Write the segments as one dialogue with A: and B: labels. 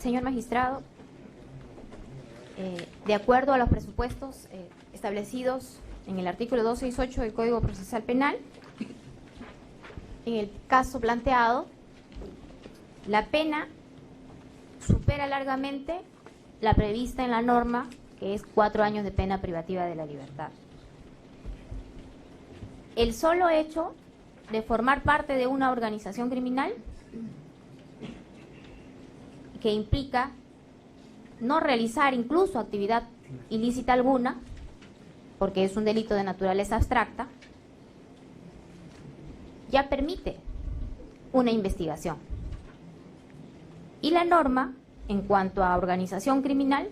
A: Señor magistrado, de acuerdo a los presupuestos establecidos en el artículo 268 del Código Procesal Penal, en el caso planteado, la pena supera largamente la prevista en la norma, que es 4 años de pena privativa de la libertad. El solo hecho de formar parte de una organización criminal que implica no realizar incluso actividad ilícita alguna, porque es un delito de naturaleza abstracta, ya permite una investigación. Y la norma, en cuanto a organización criminal,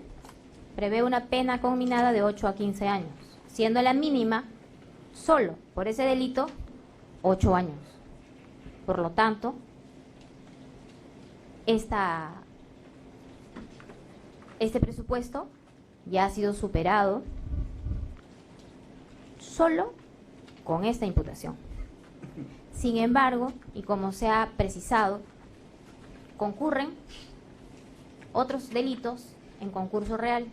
A: prevé una pena conminada de 8 a 15 años, siendo la mínima, solo por ese delito, 8 años. Por lo tanto, este presupuesto ya ha sido superado solo con esta imputación. Sin embargo, y como se ha precisado, concurren otros delitos en concurso real.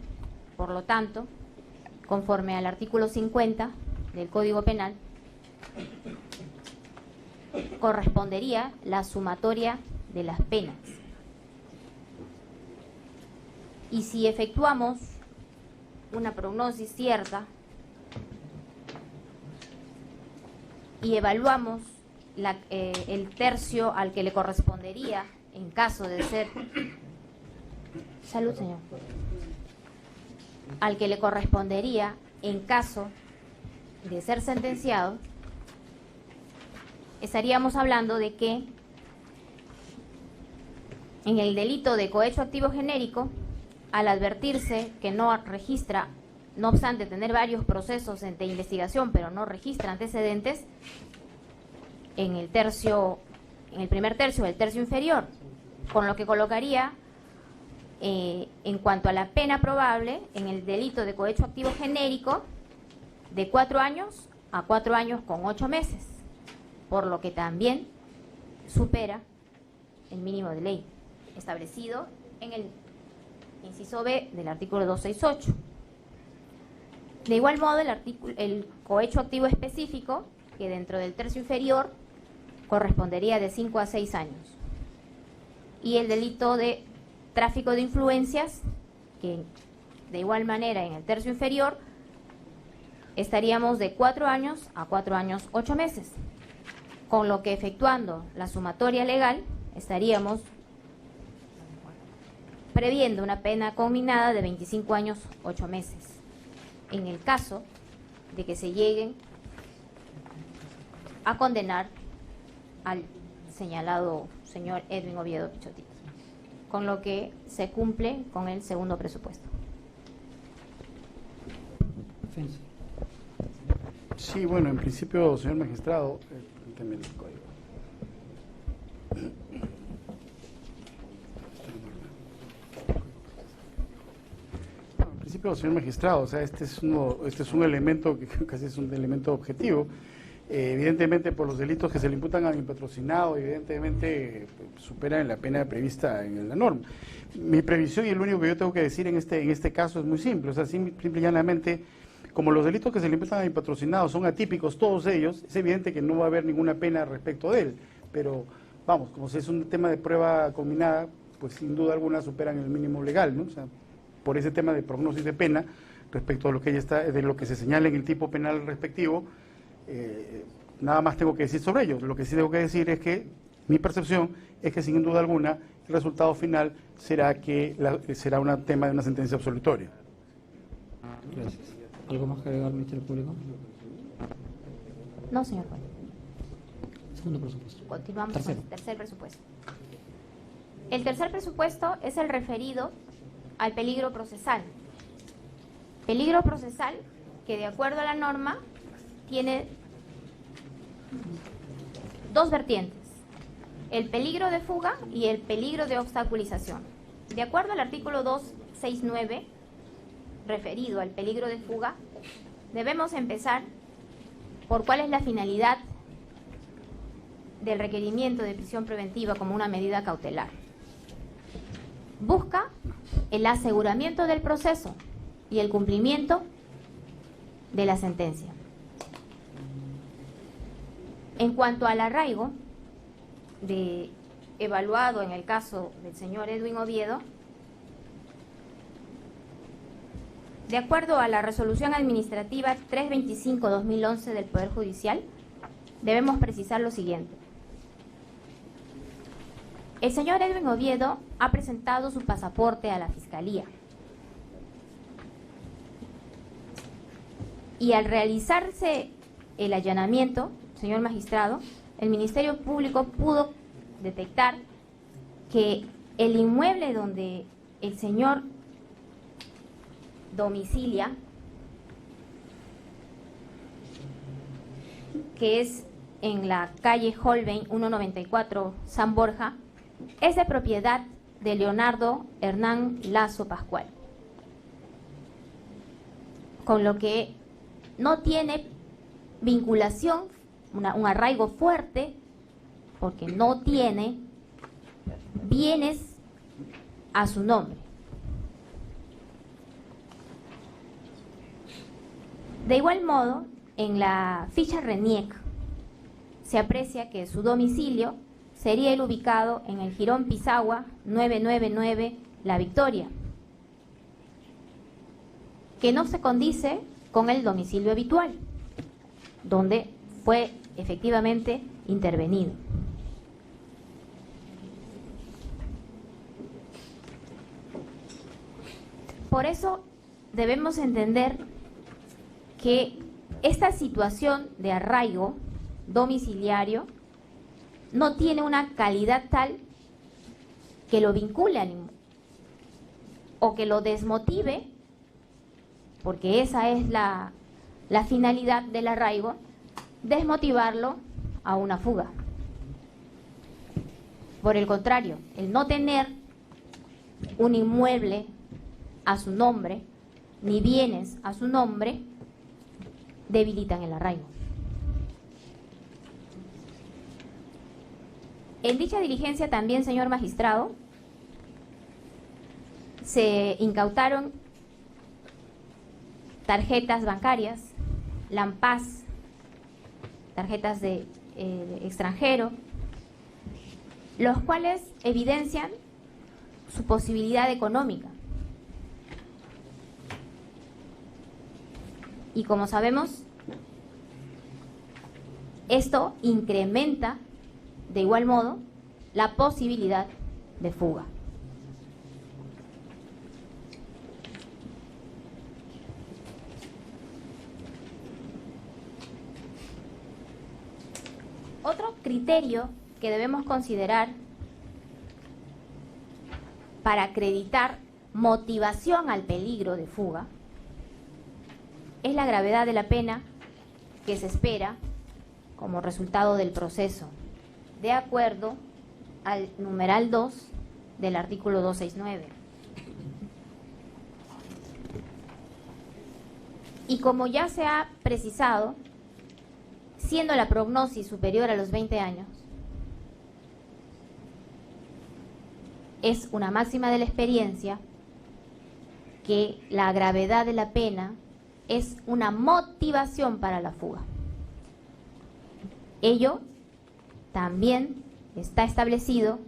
A: Por lo tanto, conforme al artículo 50 del Código Penal, correspondería la sumatoria de las penas. Y si efectuamos una prognosis cierta y evaluamos el tercio al que le correspondería en caso de ser... Salud, señor. Al que le correspondería en caso de ser sentenciado, estaríamos hablando de que en el delito de cohecho activo genérico, al advertirse que no registra, no obstante tener varios procesos de investigación, pero no registra antecedentes, en el primer tercio del tercio inferior, con lo que colocaría en cuanto a la pena probable en el delito de cohecho activo genérico de 4 años a 4 años con 8 meses, por lo que también supera el mínimo de ley establecido en el inciso B del artículo 268. De igual modo, el cohecho activo específico, que dentro del tercio inferior correspondería de 5 a 6 años, y el delito de tráfico de influencias, que de igual manera en el tercio inferior estaríamos de 4 años a 4 años 8 meses, con lo que efectuando la sumatoria legal estaríamos previendo una pena conminada de 25 años 8 meses, en el caso de que se lleguen a condenar al señalado señor Edwin Oviedo Pichotti, con lo que se cumple con el segundo presupuesto.
B: Sí, bueno, en principio, señor magistrado, también el código. Bueno, en principio, señor magistrado, o sea, este es un elemento que casi es un elemento objetivo. Evidentemente, por los delitos que se le imputan a mi patrocinado, evidentemente superan la pena prevista en la norma. Mi previsión, y lo único que yo tengo que decir en este caso, es muy simple. O sea, simple y llanamente, como los delitos que se le imputan a mi patrocinado son atípicos, todos ellos, es evidente que no va a haber ninguna pena respecto de él. Pero, vamos, como si es un tema de prueba combinada, pues sin duda alguna superan el mínimo legal, ¿no? O sea, por ese tema de prognosis de pena, respecto a lo que ella está, de lo que se señala en el tipo penal respectivo, nada más tengo que decir sobre ello. Lo que sí tengo que decir es que mi percepción es que sin duda alguna el resultado final será que será un tema de una sentencia absolutoria.
C: Gracias. ¿Algo más que agregar, Ministerio Público?
A: No, señor juez.
C: Segundo presupuesto.
A: Continuamos
C: Tercero.
A: con el tercer presupuesto. El tercer presupuesto es el referido al peligro procesal. Peligro procesal que, de acuerdo a la norma, tiene dos vertientes: el peligro de fuga y el peligro de obstaculización. De acuerdo al artículo 269, referido al peligro de fuga, debemos empezar por cuál es la finalidad del requerimiento de prisión preventiva como una medida cautelar. busca el aseguramiento del proceso y el cumplimiento de la sentencia. En cuanto al arraigo evaluado en el caso del señor Edwin Oviedo, de acuerdo a la resolución administrativa 325/2011 del Poder Judicial, debemos precisar lo siguiente. El señor Edwin Oviedo ha presentado su pasaporte a la Fiscalía. Y al realizarse el allanamiento, señor magistrado, el Ministerio Público pudo detectar que el inmueble donde el señor domicilia, que es en la calle Holbein 194 San Borja, es de propiedad de Leonardo Hernán Lazo Pascual, con lo que no tiene vinculación, un arraigo fuerte, porque no tiene bienes a su nombre. De igual modo, en la ficha RENIEC se aprecia que su domicilio sería el ubicado en el Jirón Pisagua 999 La Victoria, que no se condice con el domicilio habitual, donde fue efectivamente intervenido. Por eso debemos entender que esta situación de arraigo domiciliario no tiene una calidad tal que lo vincule al inmueble o que lo desmotive, porque esa es la finalidad del arraigo, desmotivarlo a una fuga. Por el contrario, el no tener un inmueble a su nombre, ni bienes a su nombre, debilitan el arraigo. En dicha diligencia también, señor magistrado, se incautaron tarjetas bancarias, Lampaz, tarjetas de extranjero, los cuales evidencian su posibilidad económica. Y como sabemos, esto incrementa de igual modo la posibilidad de fuga. Otro criterio que debemos considerar para acreditar motivación al peligro de fuga es la gravedad de la pena que se espera como resultado del proceso, de acuerdo al numeral 2 del artículo 269. Y como ya se ha precisado, siendo la prognosis superior a los 20 años, es una máxima de la experiencia que la gravedad de la pena es una motivación para la fuga. Ello también está establecido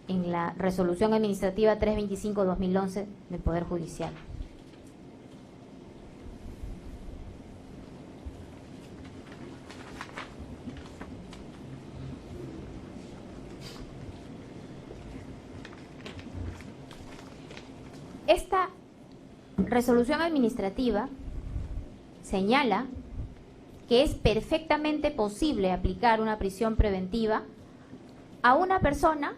A: en la Resolución Administrativa 325/2011 del Poder Judicial. Esta resolución administrativa señala que es perfectamente posible aplicar una prisión preventiva a una persona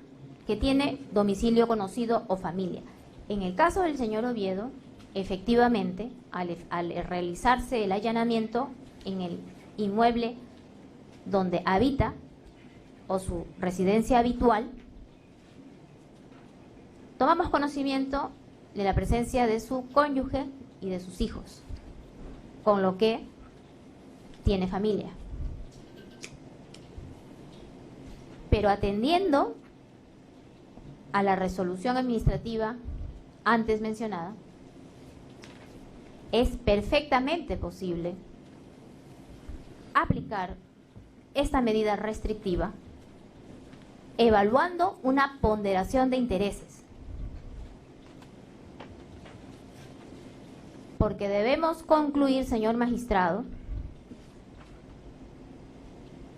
A: que tiene domicilio conocido o familia. En el caso del señor Oviedo, efectivamente, al realizarse el allanamiento en el inmueble donde habita o su residencia habitual, tomamos conocimiento de la presencia de su cónyuge y de sus hijos, con lo que tiene familia. Pero atendiendo a la resolución administrativa antes mencionada, es perfectamente posible aplicar esta medida restrictiva evaluando una ponderación de intereses. Porque debemos concluir, señor magistrado,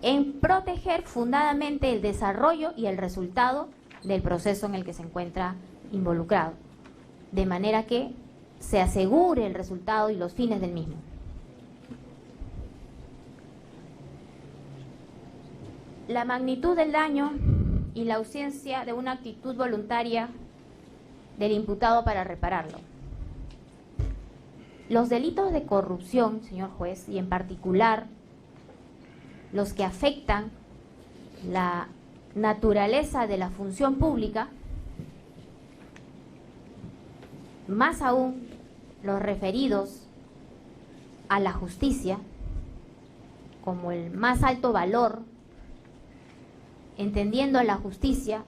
A: en proteger fundadamente el desarrollo y el resultado del proceso en el que se encuentra involucrado, de manera que se asegure el resultado y los fines del mismo. La magnitud del daño y la ausencia de una actitud voluntaria del imputado para repararlo. Los delitos de corrupción, señor juez, y en particular los que afectan la naturaleza de la función pública, más aún los referidos a la justicia como el más alto valor, entendiendo a la justicia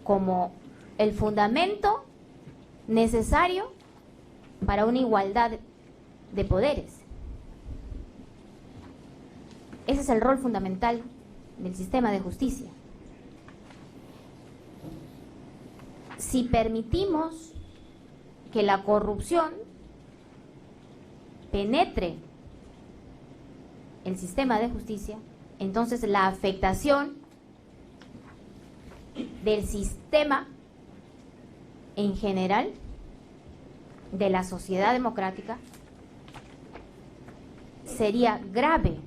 A: como el fundamento necesario para una igualdad de poderes. Ese es el rol fundamental del sistema de justicia. Si permitimos que la corrupción penetre el sistema de justicia, entonces la afectación del sistema en general, de la sociedad democrática, sería grave.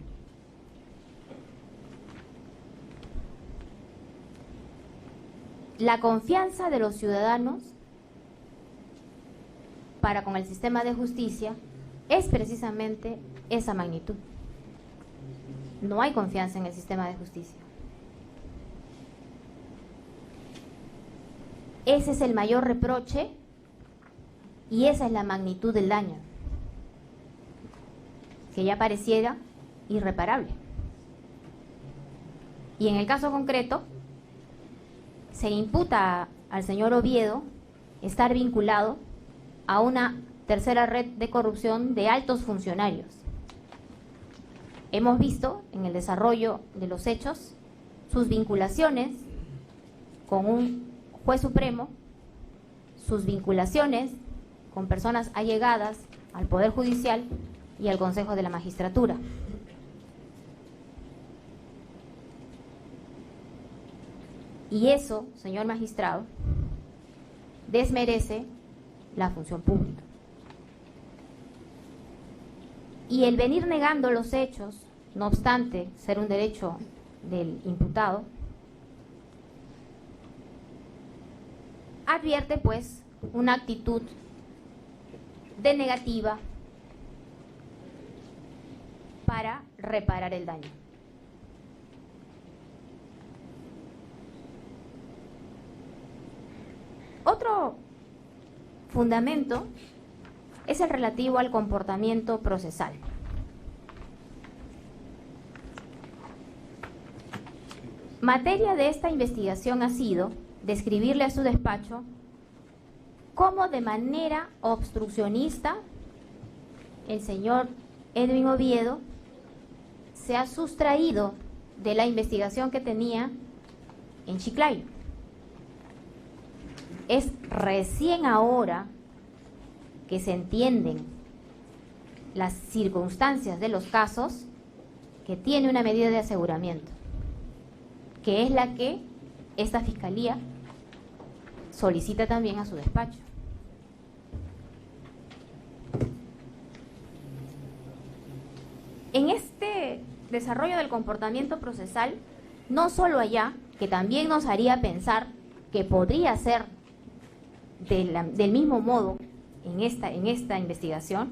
A: La confianza de los ciudadanos para con el sistema de justicia es precisamente esa magnitud. No hay confianza en el sistema de justicia. Ese es el mayor reproche y esa es la magnitud del daño, que ya pareciera irreparable. Y en el caso concreto, se imputa al señor Oviedo estar vinculado a una tercera red de corrupción de altos funcionarios. Hemos visto en el desarrollo de los hechos sus vinculaciones con un juez supremo, sus vinculaciones con personas allegadas al Poder Judicial y al Consejo de la Magistratura. Y eso, señor magistrado, desmerece la función pública. Y el venir negando los hechos, no obstante ser un derecho del imputado, advierte pues una actitud de negativa para reparar el daño. Otro fundamento es el relativo al comportamiento procesal. Materia de esta investigación ha sido describirle a su despacho cómo de manera obstruccionista el señor Edwin Oviedo se ha sustraído de la investigación que tenía en Chiclayo. Es recién ahora que se entienden las circunstancias de los casos que tiene una medida de aseguramiento, que es la que esta Fiscalía solicita también a su despacho. En este desarrollo del comportamiento procesal, no solo allá, que también nos haría pensar que podría ser del mismo modo en esta investigación,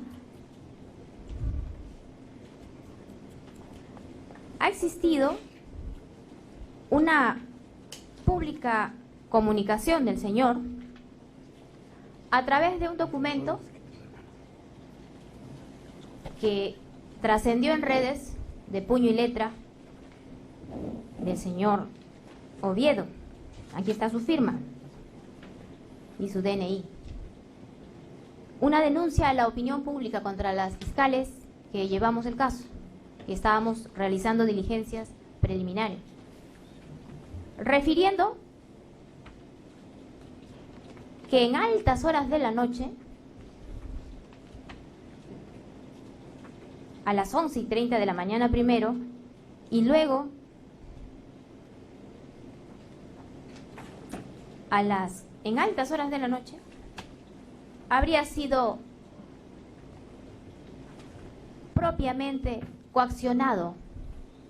A: ha existido una pública comunicación del señor a través de un documento que trascendió en redes de puño y letra del señor Oviedo, Aquí está su firma y su DNI. Una denuncia a la opinión pública contra las fiscales que llevamos el caso, que estábamos realizando diligencias preliminares, refiriendo que en altas horas de la noche, a las 11:30 de la mañana primero, y luego en altas horas de la noche, habría sido propiamente coaccionado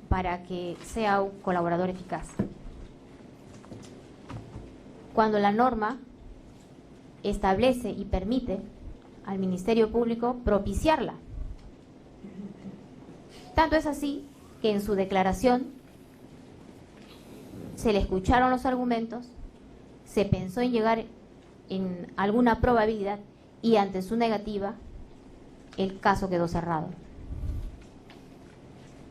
A: para que sea un colaborador eficaz, cuando la norma establece y permite al Ministerio Público propiciarla. Tanto es así que en su declaración se le escucharon los argumentos, se pensó en llegar en alguna probabilidad y ante su negativa el caso quedó cerrado.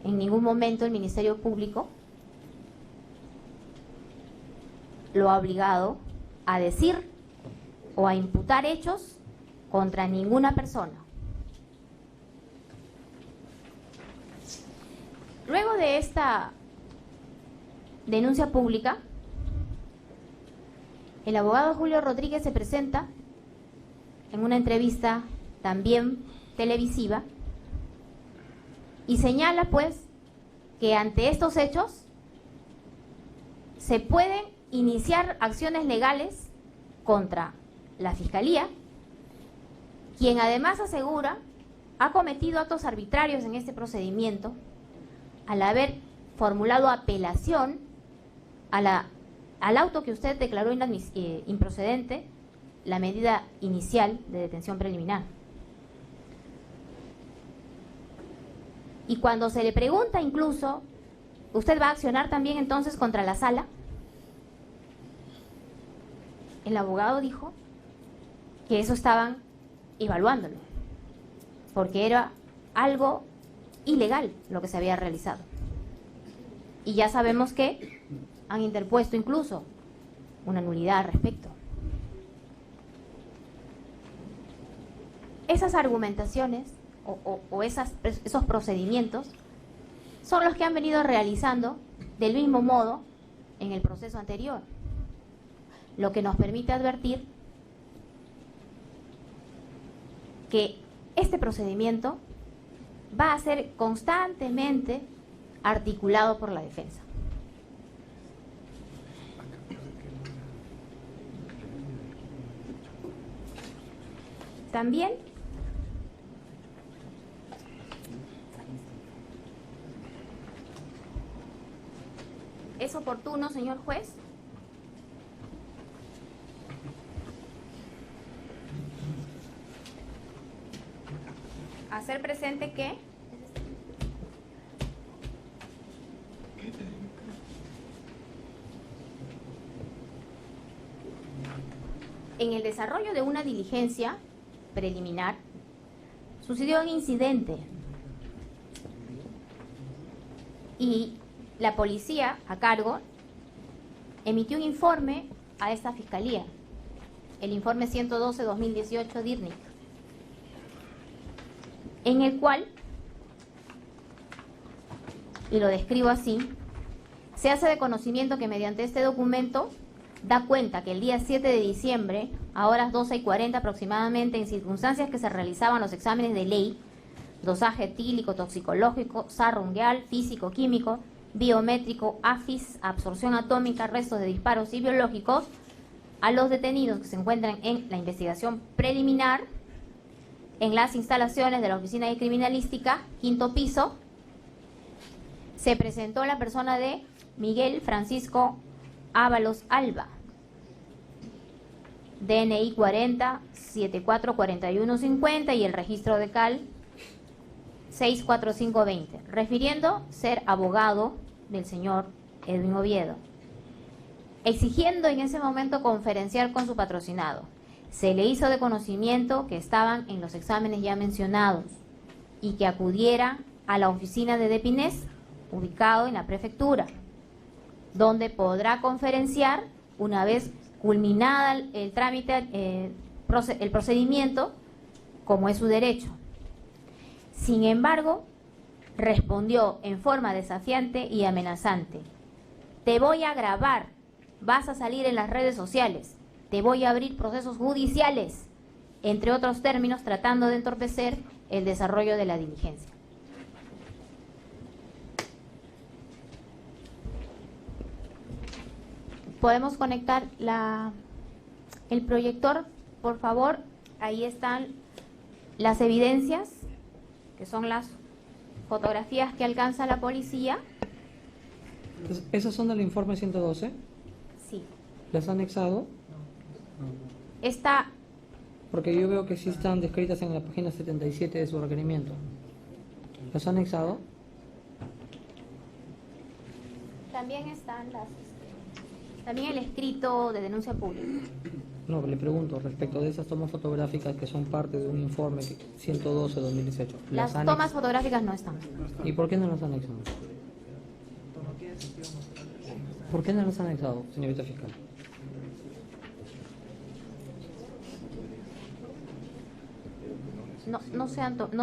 A: En ningún momento el Ministerio Público lo ha obligado a decir o a imputar hechos contra ninguna persona. Luego de esta denuncia pública, el abogado Julio Rodríguez se presenta en una entrevista también televisiva y señala pues que ante estos hechos se pueden iniciar acciones legales contra la Fiscalía, quien además asegura ha cometido actos arbitrarios en este procedimiento al haber formulado apelación al auto que usted declaró improcedente, la medida inicial de detención preliminar. Y cuando se le pregunta incluso, ¿usted va a accionar también entonces contra la sala? El abogado dijo que eso estaban evaluándolo, porque era algo ilegal lo que se había realizado. Y ya sabemos que han interpuesto incluso una nulidad al respecto. Esas argumentaciones o esos procedimientos son los que han venido realizando del mismo modo en el proceso anterior, lo que nos permite advertir que este procedimiento va a ser constantemente articulado por la defensa. También es oportuno, señor juez, hacer presente que en el desarrollo de una diligencia preliminar sucedió un incidente y la policía a cargo emitió un informe a esta fiscalía, el informe 112-2018 DIRNIC, en el cual, y lo describo así, se hace de conocimiento que mediante este documento da cuenta que el día 7 de diciembre, a horas 12:40 aproximadamente, en circunstancias que se realizaban los exámenes de ley, dosaje etílico, toxicológico, sarrungueal, físico-químico, biométrico, AFIS, absorción atómica, restos de disparos y biológicos, a los detenidos que se encuentran en la investigación preliminar, en las instalaciones de la Oficina de Criminalística, quinto piso, se presentó la persona de Miguel Francisco Ábalos Alba, DNI 40 744150 y el registro de CAL 64520, refiriendo ser abogado del señor Edwin Oviedo, exigiendo en ese momento conferenciar con su patrocinado. Se le hizo de conocimiento que estaban en los exámenes ya mencionados y que acudiera a la oficina de Depinés, ubicado en la prefectura, donde podrá conferenciar una vez culminada el trámite, el procedimiento, como es su derecho. Sin embargo, respondió en forma desafiante y amenazante: te voy a grabar, vas a salir en las redes sociales, te voy a abrir procesos judiciales, entre otros términos, tratando de entorpecer el desarrollo de la diligencia. ¿Podemos conectar el proyector, por favor? Ahí están las evidencias, que son las fotografías que alcanza la policía.
C: ¿Esas son del informe 112?
A: Sí.
C: ¿Las ha anexado?
A: Está,
C: Porque yo veo que sí están descritas en la página 77 de su requerimiento. ¿Las ha anexado?
A: también están también el escrito de denuncia pública.
C: No, le pregunto respecto de esas tomas fotográficas que son parte de un informe 112-2018.
A: Las tomas fotográficas no están.
C: ¿Y por qué no las han anexado? ¿Por qué no las han anexado, señorita fiscal?
A: No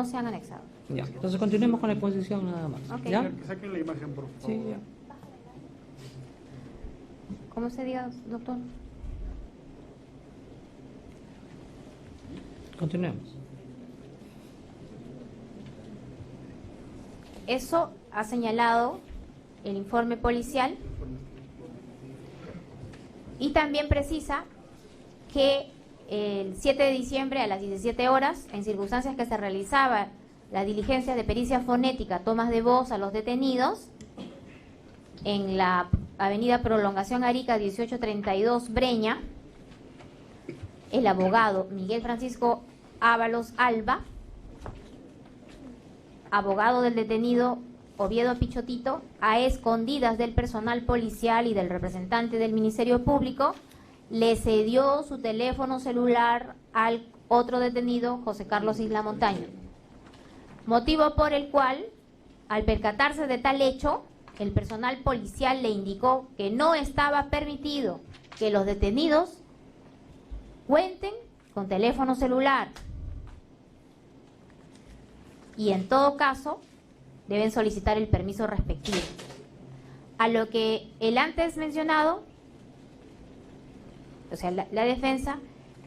A: se han anexado.
C: Ya, entonces continuemos con la exposición nada más.
A: Ok.
C: ¿Ya?
B: Que saquen la imagen, por favor.
C: Sí, ya.
A: ¿Cómo se diga, doctor?
C: Continuemos.
A: Eso ha señalado el informe policial y también precisa que el 7 de diciembre a las 17 horas, en circunstancias que se realizaba la diligencia de pericia fonética, tomas de voz a los detenidos, en la avenida Prolongación Arica 1832 Breña, el abogado Miguel Francisco Ábalos Alba, abogado del detenido Oviedo Pichotito, a escondidas del personal policial y del representante del Ministerio Público, le cedió su teléfono celular al otro detenido, José Carlos Isla Montaño. Motivo por el cual, al percatarse de tal hecho, el personal policial le indicó que no estaba permitido que los detenidos cuenten con teléfono celular y en todo caso deben solicitar el permiso respectivo. A lo que el antes mencionado, o sea, la defensa,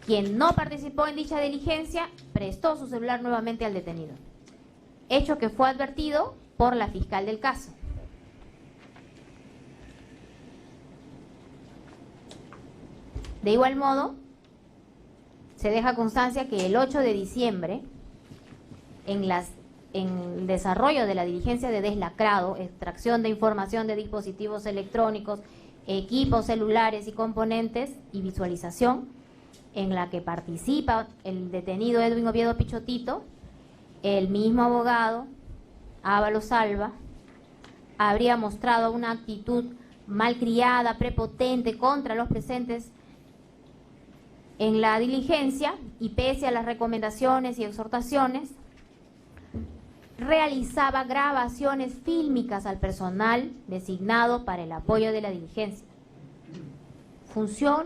A: quien no participó en dicha diligencia, prestó su celular nuevamente al detenido, hecho que fue advertido por la fiscal del caso. De igual modo, se deja constancia que el 8 de diciembre, en el desarrollo de la diligencia de deslacrado, extracción de información de dispositivos electrónicos, equipos celulares y componentes y visualización, en la que participa el detenido Edwin Oviedo Pichotito, el mismo abogado, Ábalos Alba, habría mostrado una actitud malcriada, prepotente contra los presentes en la diligencia y pese a las recomendaciones y exhortaciones, realizaba grabaciones fílmicas al personal designado para el apoyo de la diligencia, función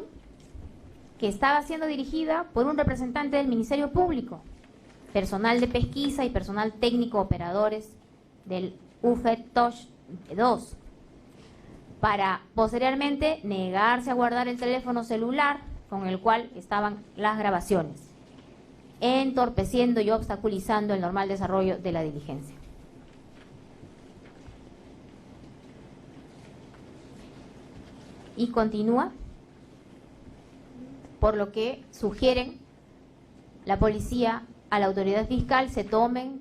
A: que estaba siendo dirigida por un representante del Ministerio Público, personal de pesquisa y personal técnico operadores del UFETOSH 2, para posteriormente negarse a guardar el teléfono celular con el cual estaban las grabaciones, entorpeciendo y obstaculizando el normal desarrollo de la diligencia. Y continúa, por lo que sugieren la policía a la autoridad fiscal se pone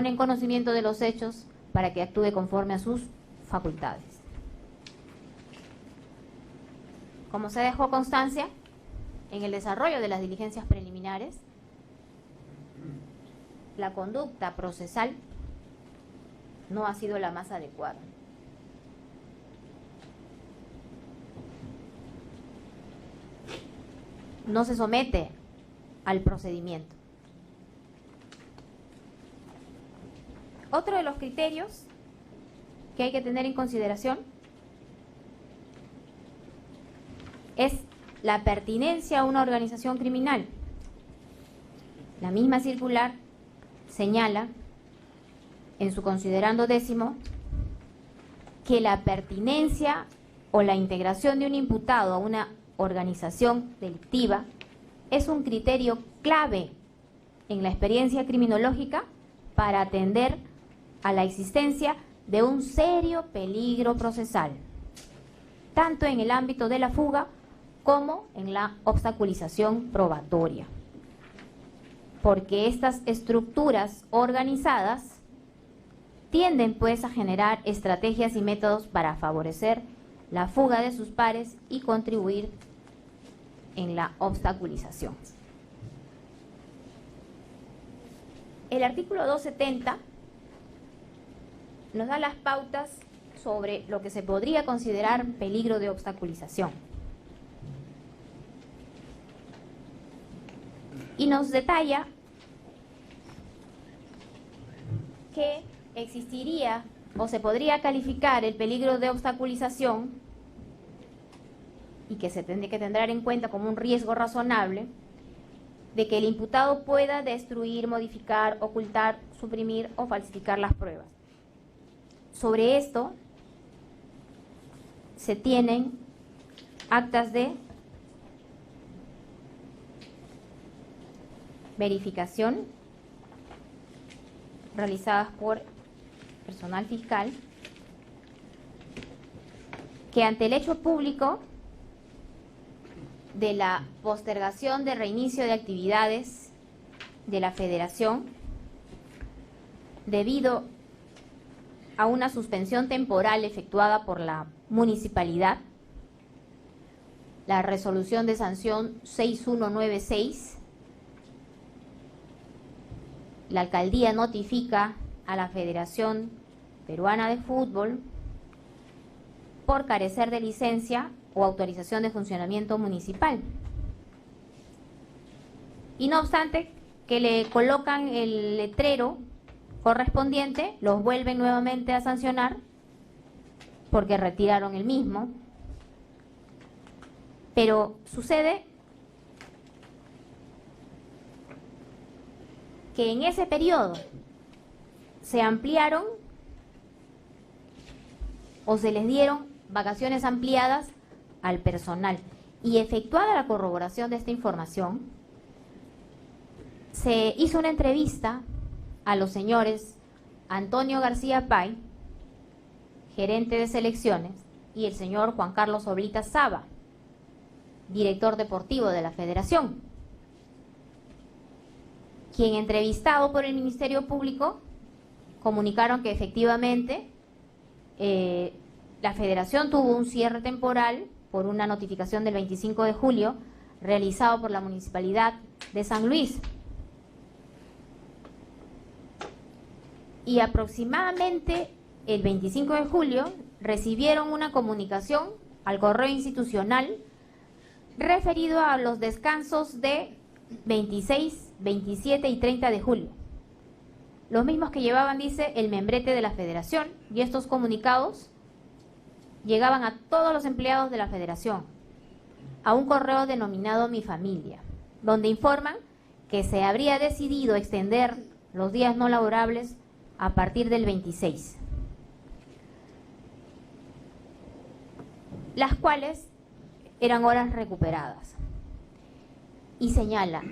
A: en conocimiento de los hechos para que actúe conforme a sus facultades. Como se dejó constancia en el desarrollo de las diligencias preliminares, la conducta procesal no ha sido la más adecuada. No se somete al procedimiento. Otro de los criterios que hay que tener en consideración es la pertinencia a una organización criminal. La misma circular señala en su considerando 10º que la pertinencia o la integración de un imputado a una organización delictiva es un criterio clave en la experiencia criminológica para atender a la existencia de un serio peligro procesal, tanto en el ámbito de la fuga como en la obstaculización probatoria. Porque estas estructuras organizadas tienden pues a generar estrategias y métodos para favorecer la fuga de sus pares y contribuir en la obstaculización. El artículo 270 nos da las pautas sobre lo que se podría considerar peligro de obstaculización. Y nos detalla que existiría o se podría calificar el peligro de obstaculización y que se tendría que tener en cuenta como un riesgo razonable de que el imputado pueda destruir, modificar, ocultar, suprimir o falsificar las pruebas. Sobre esto se tienen actas de verificación realizadas por personal fiscal que ante el hecho público de la postergación de reinicio de actividades de la Federación debido a una suspensión temporal efectuada por la municipalidad, la resolución de sanción 6196, la alcaldía notifica a la Federación Peruana de Fútbol por carecer de licencia o autorización de funcionamiento municipal. Y no obstante que le colocan el letrero correspondiente, los vuelven nuevamente a sancionar porque retiraron el mismo. Pero sucede que en ese periodo se ampliaron o se les dieron vacaciones ampliadas al personal. Y efectuada la corroboración de esta información, se hizo una entrevista a los señores Antonio García Pay, gerente de selecciones, y el señor Juan Carlos Oblita Saba, director deportivo de la Federación, quien, entrevistado por el Ministerio Público, comunicaron que efectivamente la Federación tuvo un cierre temporal por una notificación del 25 de julio realizado por la Municipalidad de San Luis. Y aproximadamente el 25 de julio recibieron una comunicación al correo institucional referido a los descansos de 26, 27 y 30 de julio. Los mismos que llevaban, dice, el membrete de la Federación, y estos comunicados llegaban a todos los empleados de la Federación, a un correo denominado Mi Familia, donde informan que se habría decidido extender los días no laborables a partir del 26, las cuales eran horas recuperadas. Y señala,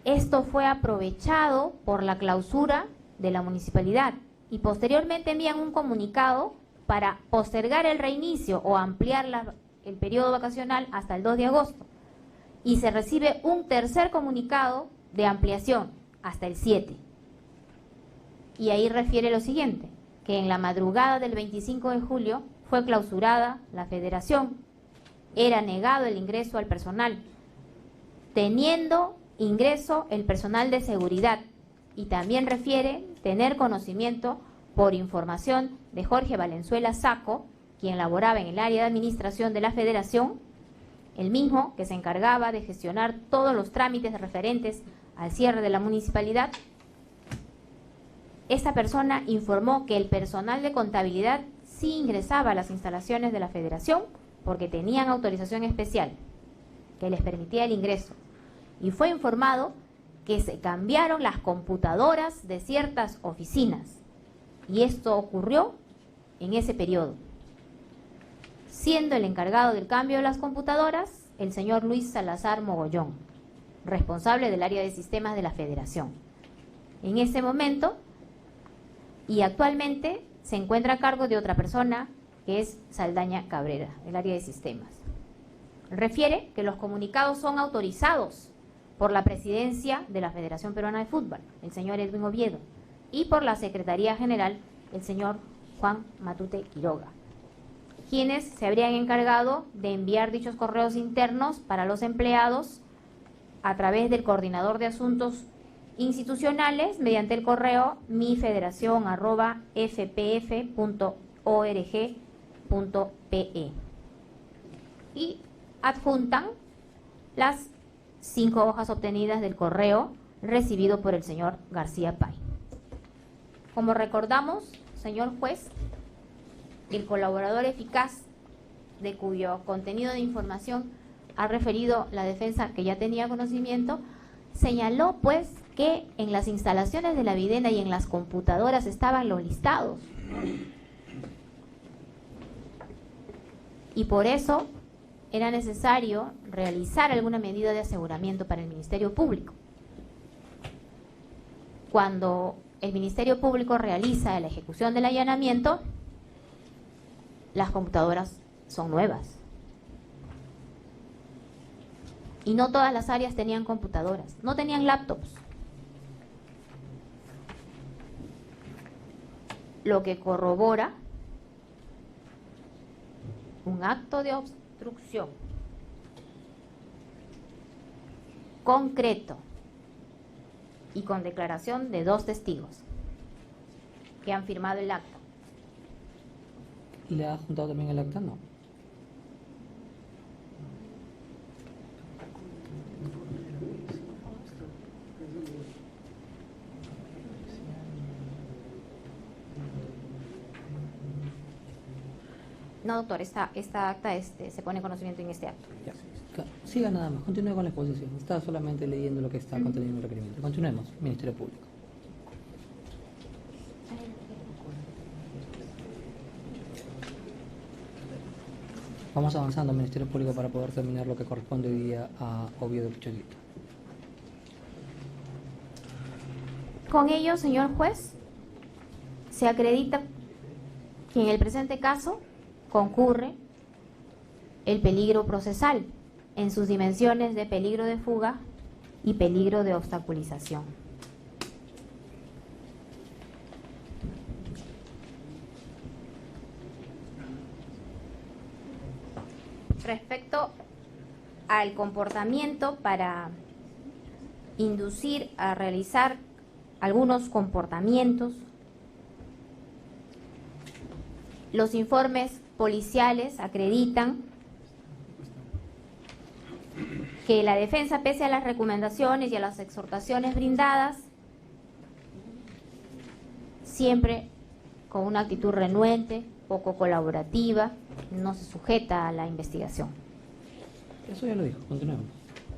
A: esto fue aprovechado por la clausura de la municipalidad y posteriormente envían un comunicado para postergar el reinicio o ampliar el periodo vacacional hasta el 2 de agosto. Y se recibe un tercer comunicado de ampliación hasta el 7. Y ahí refiere lo siguiente, que en la madrugada del 25 de julio fue clausurada la Federación, era negado el ingreso al personal, teniendo ingreso el personal de seguridad, y también refiere tener conocimiento por información de Jorge Valenzuela Saco, quien laboraba en el área de administración de la Federación, el mismo que se encargaba de gestionar todos los trámites referentes al cierre de la municipalidad. Esta persona informó que el personal de contabilidad sí ingresaba a las instalaciones de la Federación porque tenían autorización especial, que les permitía el ingreso y fue informado que se cambiaron las computadoras de ciertas oficinas y esto ocurrió en ese periodo, siendo el encargado del cambio de las computadoras el señor Luis Salazar Mogollón, responsable del área de sistemas de la Federación. En ese momento y actualmente se encuentra a cargo de otra persona que es Saldaña Cabrera, del área de sistemas. Refiere que los comunicados son autorizados por la presidencia de la Federación Peruana de Fútbol, el señor Edwin Oviedo, y por la Secretaría General, el señor Juan Matute Quiroga, quienes se habrían encargado de enviar dichos correos internos para los empleados a través del coordinador de asuntos institucionales mediante el correo mifederacion@fpf.org.pe y adjuntan las 5 hojas obtenidas del correo recibido por el señor García Pay. Como recordamos, señor juez, el colaborador eficaz de cuyo contenido de información ha referido la defensa que ya tenía conocimiento, señaló pues que en las instalaciones de la Videna y en las computadoras estaban los listados. Y por eso era necesario realizar alguna medida de aseguramiento para el Ministerio Público. Cuando el Ministerio Público realiza la ejecución del allanamiento, las computadoras son nuevas. Y no todas las áreas tenían computadoras, no tenían laptops. Lo que corrobora un acto de obstrucción concreto y con declaración de 2 testigos que han firmado el acta.
C: ¿Le ha juntado también el acta? No.
A: No, doctor, esta acta se pone en conocimiento en este acto.
C: Ya. Siga nada más, continúe con la exposición. Está solamente leyendo lo que está contenido en el requerimiento. Continuemos, Ministerio Público. Vamos avanzando, Ministerio Público, para poder terminar lo que corresponde hoy día a Oviedo Pichotito.
A: Con ello, señor juez, se acredita que en el presente caso concurre el peligro procesal en sus dimensiones de peligro de fuga y peligro de obstaculización. Respecto al comportamiento para inducir a realizar algunos comportamientos, los informes policiales acreditan que la defensa, pese a las recomendaciones y a las exhortaciones brindadas, siempre con una actitud renuente, poco colaborativa, no se sujeta a la investigación.
C: Eso ya lo dijo, continuemos.